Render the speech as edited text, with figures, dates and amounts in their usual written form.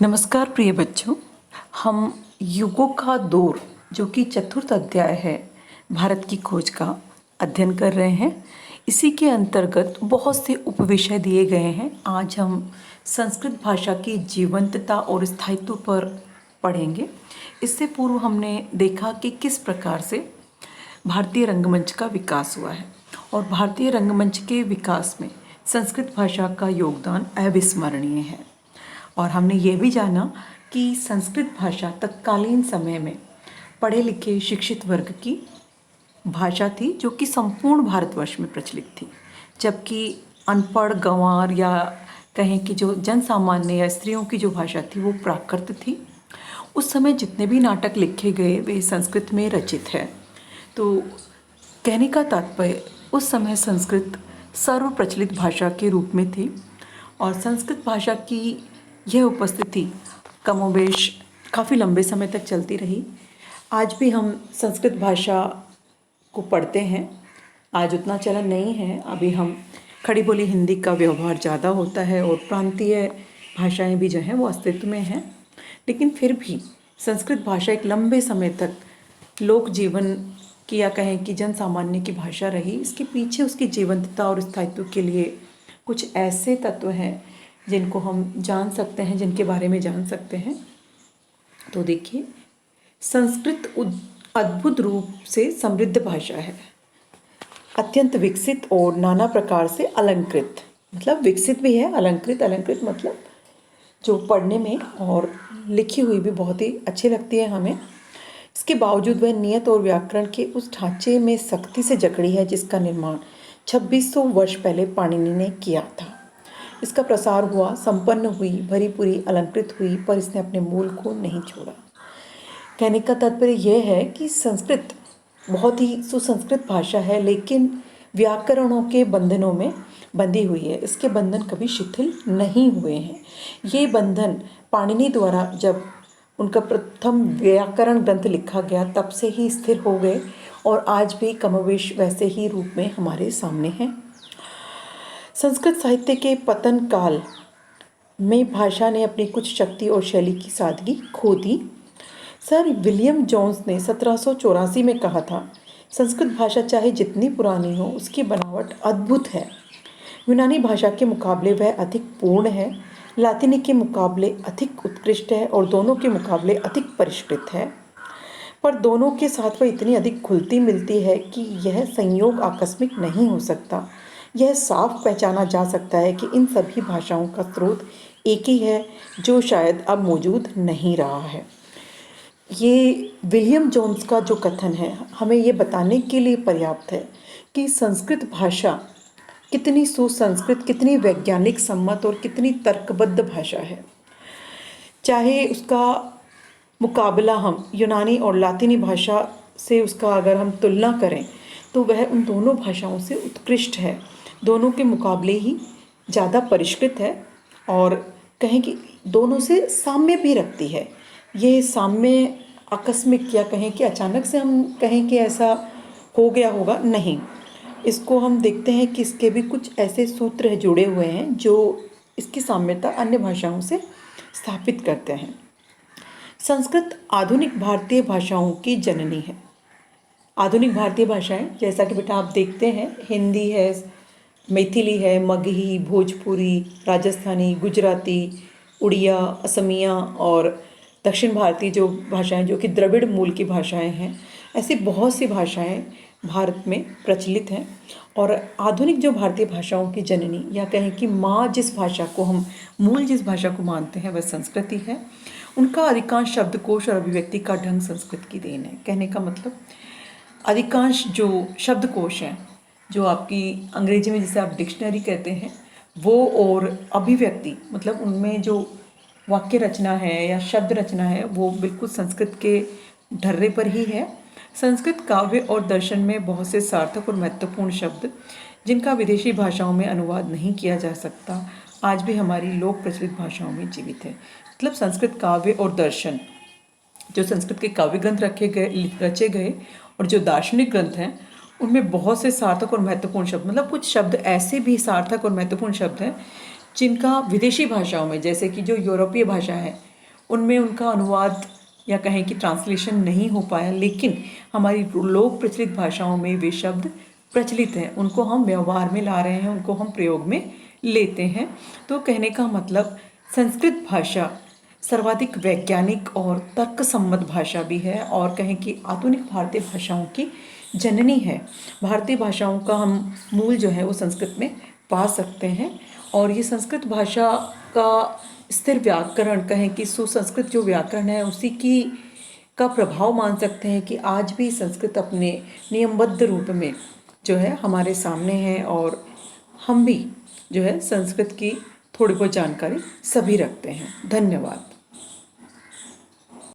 नमस्कार प्रिय बच्चों। हम युगों का दौर जो कि चतुर्थ अध्याय है भारत की खोज का अध्ययन कर रहे हैं। इसी के अंतर्गत बहुत से उपविषय दिए गए हैं। आज हम संस्कृत भाषा की जीवंतता और स्थायित्व पर पढ़ेंगे। इससे पूर्व हमने देखा कि किस प्रकार से भारतीय रंगमंच का विकास हुआ है और भारतीय रंगमंच के विकास में संस्कृत भाषा का योगदान अविस्मरणीय है। और हमने ये भी जाना कि संस्कृत भाषा तत्कालीन समय में पढ़े लिखे शिक्षित वर्ग की भाषा थी जो कि संपूर्ण भारतवर्ष में प्रचलित थी, जबकि अनपढ़ गंवार या कहें कि जो जन सामान्य या स्त्रियों की जो भाषा थी वो प्राकृत थी। उस समय जितने भी नाटक लिखे गए वे संस्कृत में रचित है। तो कहने का तात्पर्य उस समय संस्कृत सर्व प्रचलित भाषा के रूप में थी और संस्कृत भाषा की यह उपस्थिति कमोबेश काफ़ी लंबे समय तक चलती रही। आज भी हम संस्कृत भाषा को पढ़ते हैं। आज उतना चलन नहीं है। अभी हम खड़ी बोली हिंदी का व्यवहार ज़्यादा होता है और प्रांतीय भाषाएं भी जो हैं वो अस्तित्व में हैं, लेकिन फिर भी संस्कृत भाषा एक लंबे समय तक लोक जीवन की या कहें कि जन सामान्य की भाषा रही। इसके पीछे उसकी जीवंतता और स्थायित्व के लिए कुछ ऐसे तत्व हैं जिनको हम जान सकते हैं, जिनके बारे में जान सकते हैं। तो देखिए, संस्कृत अद्भुत रूप से समृद्ध भाषा है, अत्यंत विकसित और नाना प्रकार से अलंकृत। मतलब विकसित भी है, अलंकृत मतलब जो पढ़ने में और लिखी हुई भी बहुत ही अच्छी लगती है हमें। इसके बावजूद वह नियत और व्याकरण के उस ढांचे में सख्ती से जकड़ी है जिसका निर्माण 2600 वर्ष पहले पाणिनि ने किया था। इसका प्रसार हुआ, संपन्न हुई, भरी पूरी अलंकृत हुई, पर इसने अपने मूल को नहीं छोड़ा। कहने का तात्पर्य यह है कि संस्कृत बहुत ही सुसंस्कृत भाषा है, लेकिन व्याकरणों के बंधनों में बंधी हुई है। इसके बंधन कभी शिथिल नहीं हुए हैं। ये बंधन पाणिनि द्वारा जब उनका प्रथम व्याकरण ग्रंथ लिखा गया तब से ही स्थिर हो गए और आज भी कमोवेश वैसे ही रूप में हमारे सामने हैं। संस्कृत साहित्य के पतन काल में भाषा ने अपनी कुछ शक्ति और शैली की सादगी खो दी। सर विलियम जोन्स ने 1784 में कहा था, संस्कृत भाषा चाहे जितनी पुरानी हो उसकी बनावट अद्भुत है। यूनानी भाषा के मुकाबले वह अधिक पूर्ण है, लातिनी के मुकाबले अधिक उत्कृष्ट है और दोनों के मुकाबले अधिक परिष्कृत है। पर दोनों के साथ वह इतनी अधिक खुलती मिलती है कि यह संयोग आकस्मिक नहीं हो सकता। यह साफ पहचाना जा सकता है कि इन सभी भाषाओं का स्रोत एक ही है जो शायद अब मौजूद नहीं रहा है। ये विलियम जोन्स का जो कथन है हमें ये बताने के लिए पर्याप्त है कि संस्कृत भाषा कितनी सुसंस्कृत, कितनी वैज्ञानिक सम्मत और कितनी तर्कबद्ध भाषा है। चाहे उसका मुकाबला हम यूनानी और लातिनी भाषा से उसका अगर हम तुलना करें तो वह उन दोनों भाषाओं से उत्कृष्ट है, दोनों के मुकाबले ही ज़्यादा परिष्कृत है और कहें कि दोनों से साम्य भी रखती है। ये साम्य आकस्मिक या कहें कि अचानक से हम कहें कि ऐसा हो गया होगा, नहीं। इसको हम देखते हैं कि इसके भी कुछ ऐसे सूत्र जुड़े हुए हैं जो इसकी साम्यता अन्य भाषाओं से स्थापित करते हैं। संस्कृत आधुनिक भारतीय भाषाओं की जननी है। आधुनिक भारतीय भाषाएं जैसा कि बेटा आप देखते हैं, हिंदी है, मैथिली है, मगही, भोजपुरी, राजस्थानी, गुजराती, उड़िया, असमिया और दक्षिण भारतीय जो भाषाएं जो कि द्रविड़ मूल की भाषाएं हैं, ऐसी बहुत सी भाषाएं भारत में प्रचलित हैं। और आधुनिक जो भारतीय भाषाओं की जननी या कहें कि माँ, जिस भाषा को हम मूल जिस भाषा को मानते हैं वह संस्कृत ही है। उनका अधिकांश शब्दकोश और अभिव्यक्ति का ढंग संस्कृत की देन है। कहने का मतलब अधिकांश जो शब्दकोश हैं, जो आपकी अंग्रेजी में जिसे आप डिक्शनरी कहते हैं, वो और अभिव्यक्ति मतलब उनमें जो वाक्य रचना है या शब्द रचना है वो बिल्कुल संस्कृत के ढर्रे पर ही है। संस्कृत काव्य और दर्शन में बहुत से सार्थक और महत्वपूर्ण शब्द जिनका विदेशी भाषाओं में अनुवाद नहीं किया जा सकता आज भी हमारी लोक प्रचलित भाषाओं में जीवित है। मतलब संस्कृत काव्य और दर्शन, जो संस्कृत के काव्य ग्रंथ रचे गए और जो दार्शनिक ग्रंथ हैं, उनमें बहुत से सार्थक और महत्वपूर्ण शब्द, मतलब कुछ शब्द ऐसे भी सार्थक और महत्वपूर्ण शब्द हैं जिनका विदेशी भाषाओं में, जैसे कि जो यूरोपीय भाषा है उनमें उनका अनुवाद या कहें कि ट्रांसलेशन नहीं हो पाया, लेकिन हमारी लोक प्रचलित भाषाओं में वे शब्द प्रचलित हैं, उनको हम व्यवहार में ला रहे हैं, उनको हम प्रयोग में लेते हैं। तो कहने का मतलब संस्कृत भाषा सर्वाधिक वैज्ञानिक और तर्कसम्मत भाषा भी है, और कहें कि आधुनिक भारतीय भाषाओं की जननी है। भारतीय भाषाओं का हम मूल जो है वो संस्कृत में पा सकते हैं, और ये संस्कृत भाषा का स्थिर व्याकरण, कहें कि सुसंस्कृत जो व्याकरण है उसी की का प्रभाव मान सकते हैं कि आज भी संस्कृत अपने नियमबद्ध रूप में जो है हमारे सामने है, और हम भी जो है संस्कृत की थोड़ी बहुत जानकारी सभी रखते हैं। धन्यवाद।